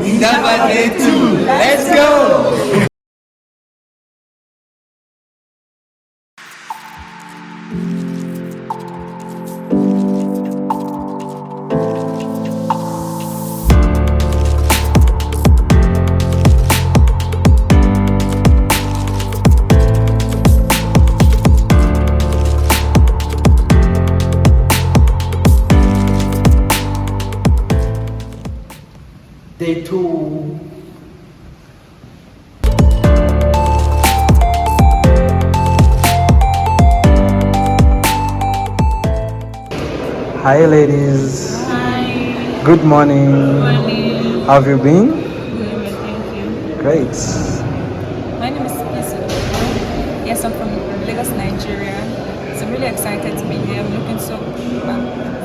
Indaba Day 2. Let's go! Day 2. Hi ladies. Hi. Good morning. Good morning. How have you been? Good, thank you. Great. My name is Peace. Yes, I'm from Lagos, Nigeria. So I'm really excited to be here. I'm looking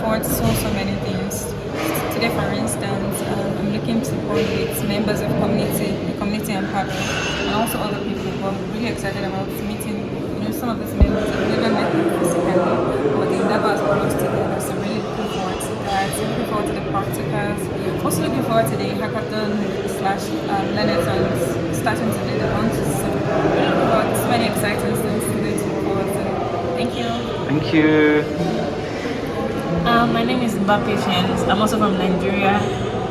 forward to so many things. Today, for instance, I'm looking to bond with members of the community I'm part of, and also other people. But I'm really excited about meeting, some of these members. I've never met them physically, but the Indaba has brought us together. So I'm really looking forward to that. So looking forward to the practicals. Also looking forward to the hackathon slash learnathons starting today. The launches. So really looking forward to so many exciting things today to look forward to. Thank you. Thank you. My name is Indaba. I'm also from Nigeria,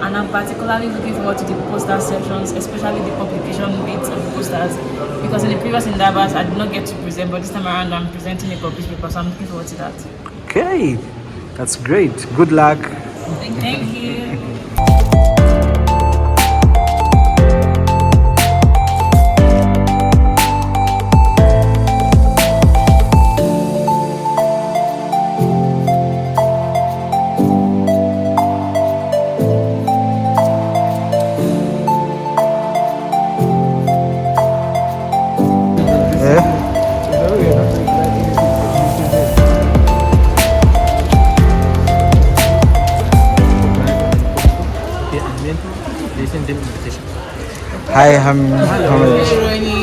and I'm particularly looking forward to the poster sessions, especially the publication bits of the posters, because in the previous Indabas I did not get to present, but this time around I'm presenting a published paper, so I'm looking forward to that. Okay, that's great. Good luck. Thank you. Hi,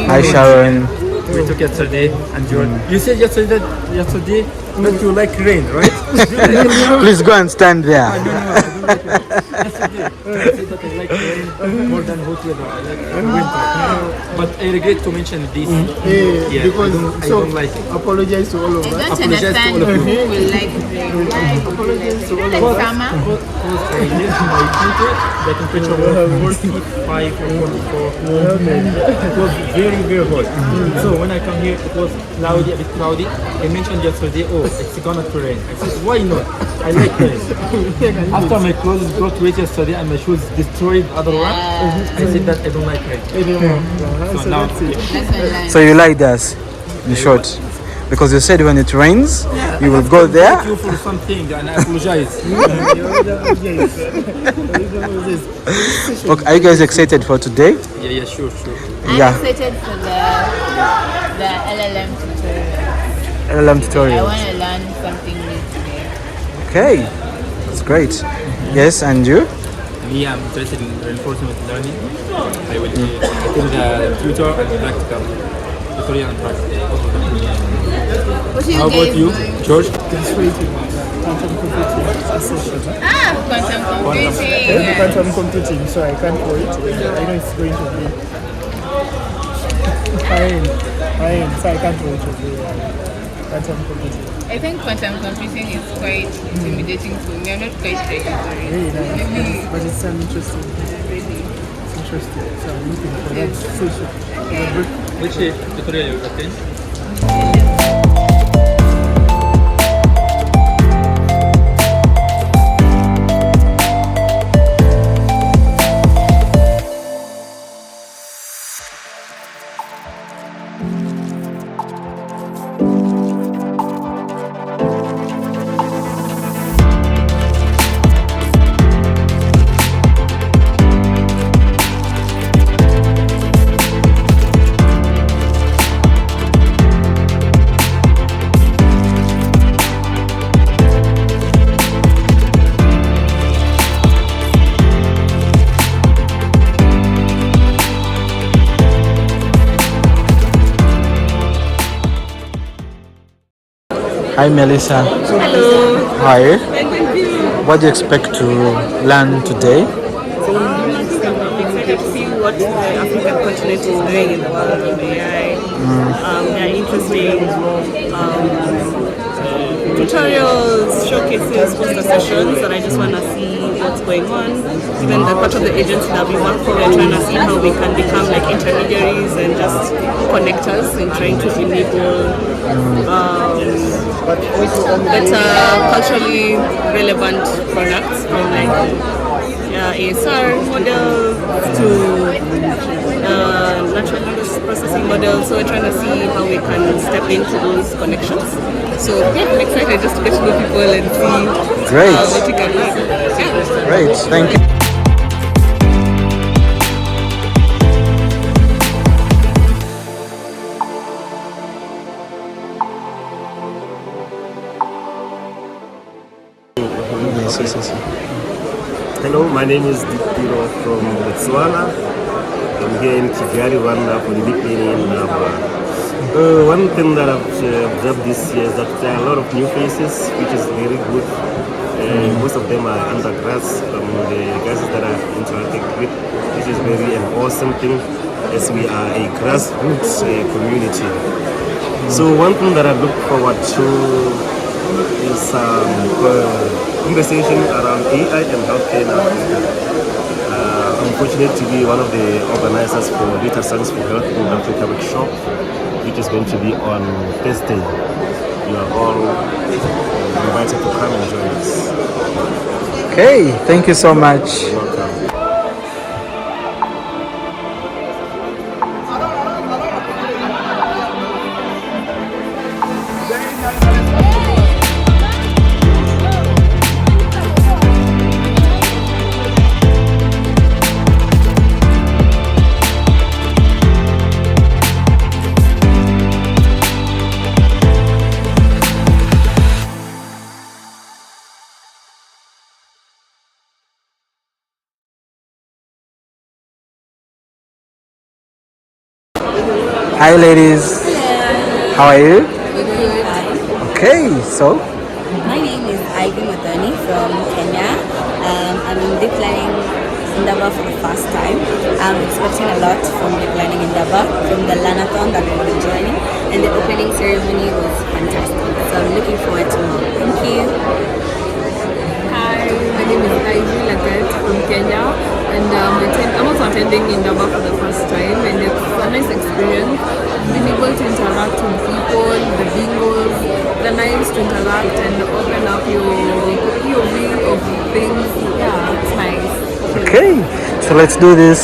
Hi, Sharon. We took yesterday, and you said yesterday that you like rain, right? Please go and stand there. No, I don't like rain. Yesterday, I said that I like rain more than hot weather. I like winter. But I regret to mention this. Yeah, because I don't like it. Apologize to all of us. Apologize to all of you. Who will like rain? Apologize to all of Like us. summer? Because I live in my country, the temperature was 45 or 44. It was very, very hot. So when I come here, it was cloudy, a bit cloudy. I mentioned yesterday, it's gonna to rain. I said, why not? I like rain. After my clothes got wet yesterday and my shoes destroyed other one, I said that I don't like rain. So now, So you like this, in short, because you said when it rains, you will go there. Thank you for something and I apologize. Okay, are you guys excited for today? Yeah, sure. I'm Yeah. excited for the LLM tutorial. LLM I tutorial. want to learn something new today. Okay, that's great. Yes, and you? Me, I'm interested in reinforcement learning. I will attend the tutor and the practical tutorial and practical. What are you How guys about you, doing? George? Quantum computing. Quantum computing. Quantum computing, so I can't wait. I know it's going to be. I am, so I can't wait to be quantum computing. I think quantum computing is quite intimidating to me. I'm not quite ready for it. Really nice. Maybe But it's interesting. really. It's interesting. So I'm looking for that session. Which tutorial you attend? Hi, Melissa. Hello. Hi. What do you expect to learn today? So we learn stuff about excited to see what the African continent is doing in the world of AI. There are interesting tutorials, showcases, poster sessions that I just want to see what's going on. Even the part of the agency that we work for, we're trying to see how we can become like intermediaries and just connectors in trying to enable better culturally relevant products from like ASR models to natural language processing models. So we're trying to see how we can step into those connections. So yeah, I'm excited just to get to know people and see what we can learn. Yeah. Great, thank you. Hello, my name is Dipiro from Botswana. I'm here in Kigali, Rwanda for the deep learning in Indaba. One thing that I've observed this year is that there are a lot of new faces, which is very good. Most of them are undergrads, the guys that I've interacted with, which is very an awesome thing as we are a grassroots community. So one thing that I look forward to is conversation around AI and healthcare in Africa. I'm fortunate to be one of the organizers for Data Science for Health in Africa workshop, which is going to be on Thursday. You are all invited to come and join us. Okay, thank you so much. You're welcome. Hi ladies, how are you? Okay, so my name is Ivy Madani from Kenya. I'm in deep learning Indaba for the first time. I'm expecting a lot from deep learning Indaba, from the Learnathon that we've been joining, and the opening ceremony was fantastic. So I'm looking forward to more. Thank you. Hi, my name is Ivy Lagat from Kenya, and I'm also attending Indaba for the first time, and it's a nice experience. Being able to interact with people, the bingos, they're nice to interact and open up your POV of things. Yeah, it's nice. okay, so let's do this.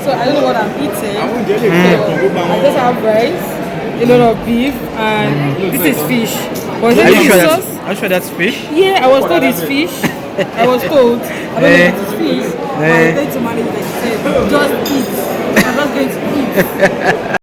So I don't know what I'm eating. So I just have rice, a lot of beef, and this is fish. Was it sauce? Are you sure that's fish? Yeah, I was told it's fish. I was told. I don't know if it's fish. But I was going to manage like I said, just eat. I'm just going to eat.